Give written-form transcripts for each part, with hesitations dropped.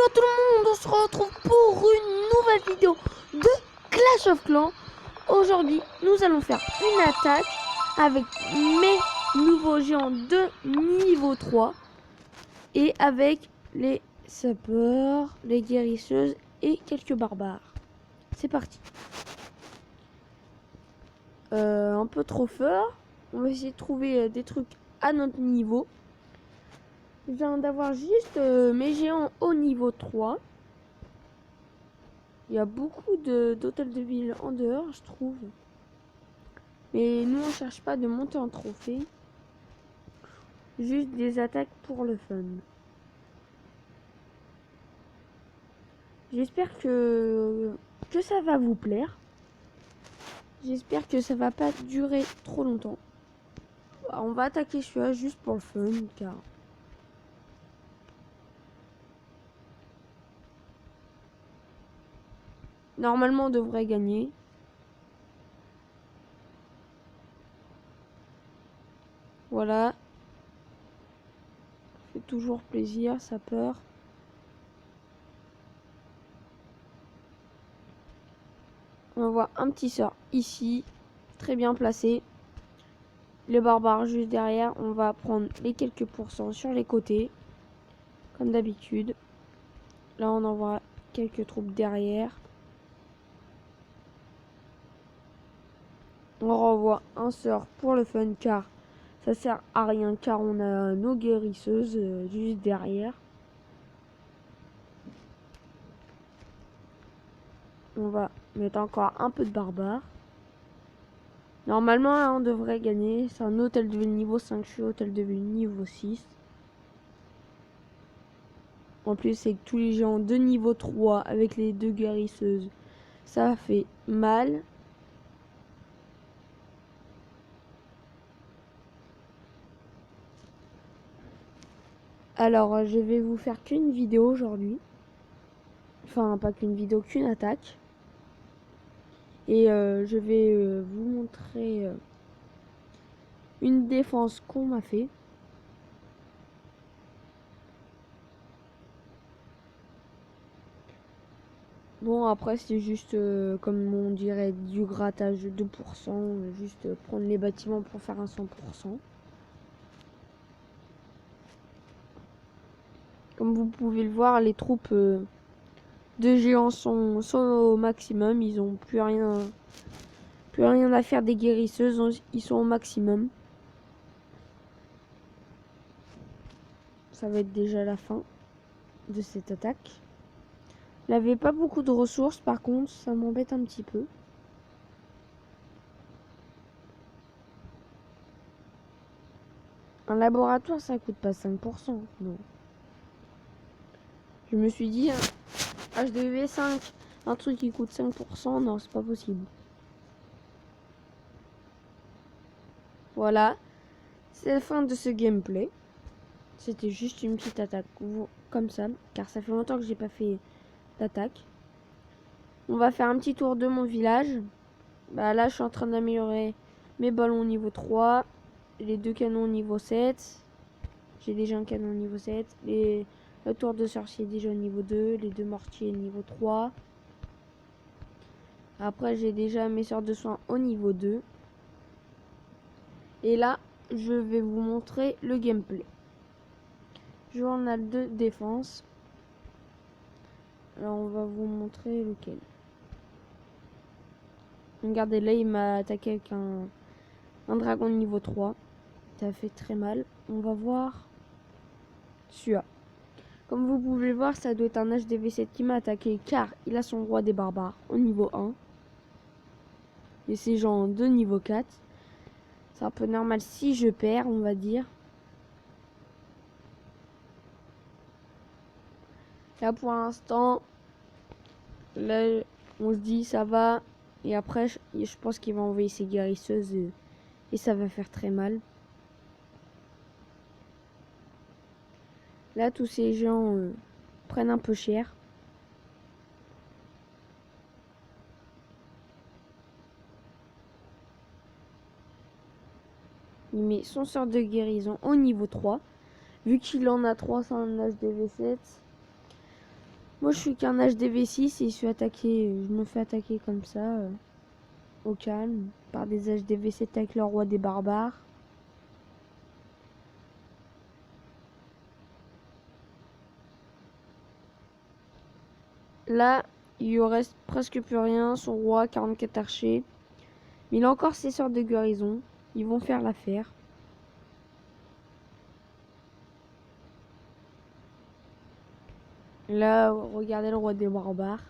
Yo tout le monde, on se retrouve pour une nouvelle vidéo de Clash of Clans. Aujourd'hui, nous allons faire une attaque avec mes nouveaux géants de niveau 3 et avec les sapeurs, les guérisseuses et quelques barbares. C'est parti. Un peu trop fort. On va essayer de trouver des trucs à notre niveau. Je viens d'avoir juste mes géants au niveau 3. Il y a beaucoup d'hôtels de ville en dehors, je trouve. Mais nous, on cherche pas de monter en trophée. Juste des attaques pour le fun. J'espère que ça va vous plaire. J'espère que ça va pas durer trop longtemps. On va attaquer celui-là juste pour le fun, car... Normalement, on devrait gagner. Voilà. Ça fait toujours plaisir, ça peur. On va voir un petit sort ici. Très bien placé. Les barbares juste derrière. On va prendre les quelques pourcents sur les côtés. Comme d'habitude. Là, on envoie quelques troupes derrière. On renvoie un sort pour le fun car ça sert à rien car on a nos guérisseuses juste derrière. On va mettre encore un peu de barbares. Normalement, là, on devrait gagner. C'est un hôtel de ville niveau 5. Je suis hôtel de ville niveau 6. En plus, c'est que tous les gens de niveau 3 avec les deux guérisseuses, ça fait mal. Alors, je vais vous faire qu'une vidéo aujourd'hui. Enfin, pas qu'une vidéo, qu'une attaque. Et je vais vous montrer une défense qu'on m'a fait. Bon, après, c'est juste, comme on dirait, du grattage de 2%. Juste prendre les bâtiments pour faire un 100%. Comme vous pouvez le voir, les troupes de géants sont au maximum. Ils ont plus rien à faire des guérisseuses. Ils sont au maximum. Ça va être déjà la fin de cette attaque. Il n'avait pas beaucoup de ressources, par contre, ça m'embête un petit peu. Un laboratoire, ça coûte pas 5%. Non. Je me suis dit, HDV5, un truc qui coûte 5%, non, c'est pas possible. Voilà, c'est la fin de ce gameplay. C'était juste une petite attaque comme ça, car ça fait longtemps que j'ai pas fait d'attaque. On va faire un petit tour de mon village. Bah là, je suis en train d'améliorer mes ballons niveau 3, les deux canons niveau 7. J'ai déjà un canon niveau 7, la tour de sorcier déjà au niveau 2, les deux mortiers niveau 3. Après, j'ai déjà mes sorts de soins au niveau 2. Et là, je vais vous montrer le gameplay. Journal de défense. Alors, on va vous montrer lequel. Regardez, là, il m'a attaqué avec un dragon niveau 3. Ça fait très mal. On va voir celui-là. Comme vous pouvez le voir, ça doit être un HDV7 qui m'a attaqué car il a son roi des barbares au niveau 1. Et ses gens de niveau 4. C'est un peu normal si je perds, on va dire. Là, pour l'instant, là, on se dit ça va. Et après, je pense qu'il va envoyer ses guérisseuses et ça va faire très mal. Là, tous ces gens prennent un peu cher. Il met son sort de guérison au niveau 3. Vu qu'il en a 3, c'est un HDV7. Moi, je suis qu'un HDV6 et je me fais attaquer comme ça, au calme, par des HDV7 avec le roi des barbares. Là, il lui reste presque plus rien. Son roi, 44 archers. Mais il a encore ses sorts de guérison. Ils vont faire l'affaire. Là, regardez le roi des barbares.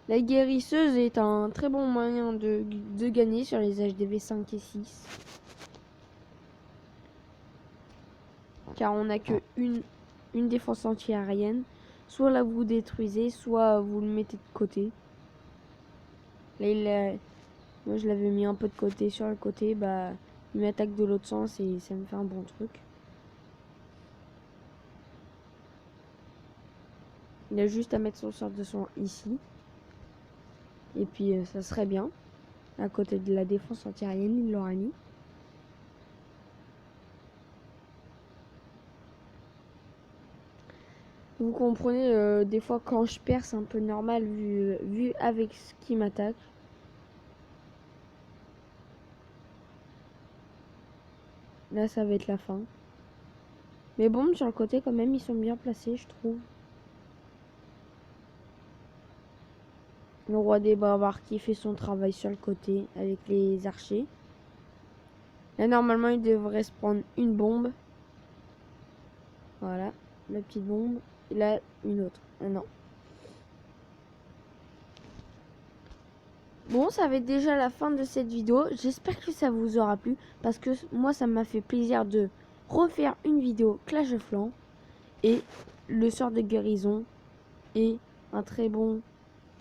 La guérisseuse est un très bon moyen de gagner sur les HDV 5 et 6. Car on n'a que une défense anti-aérienne. Soit là vous détruisez, soit vous le mettez de côté. Là, moi je l'avais mis un peu de côté. Sur le côté, bah, il m'attaque de l'autre sens et ça me fait un bon truc. Il a juste à mettre son sort de soin ici. Et puis ça serait bien. À côté de la défense anti-aérienne, il l'aura mis. Vous comprenez, des fois quand je perds, c'est un peu normal vu avec ce qui m'attaque. Là, ça va être la fin. Mais bon, sur le côté, quand même, ils sont bien placés, je trouve. Le roi des barbares qui fait son travail sur le côté avec les archers. Là, normalement, il devrait se prendre une bombe. Voilà, la petite bombe. Et là, une autre. Ah non. Bon, ça va être déjà la fin de cette vidéo. J'espère que ça vous aura plu. Parce que moi, ça m'a fait plaisir de refaire une vidéo Clash of Clans. Et le sort de guérison est un très bon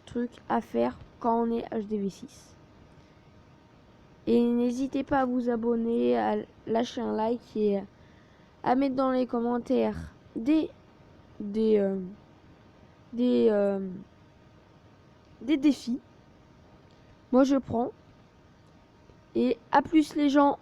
truc à faire quand on est HDV6. Et n'hésitez pas à vous abonner, à lâcher un like et à mettre dans les commentaires des défis. Moi je prends. Et à plus les gens.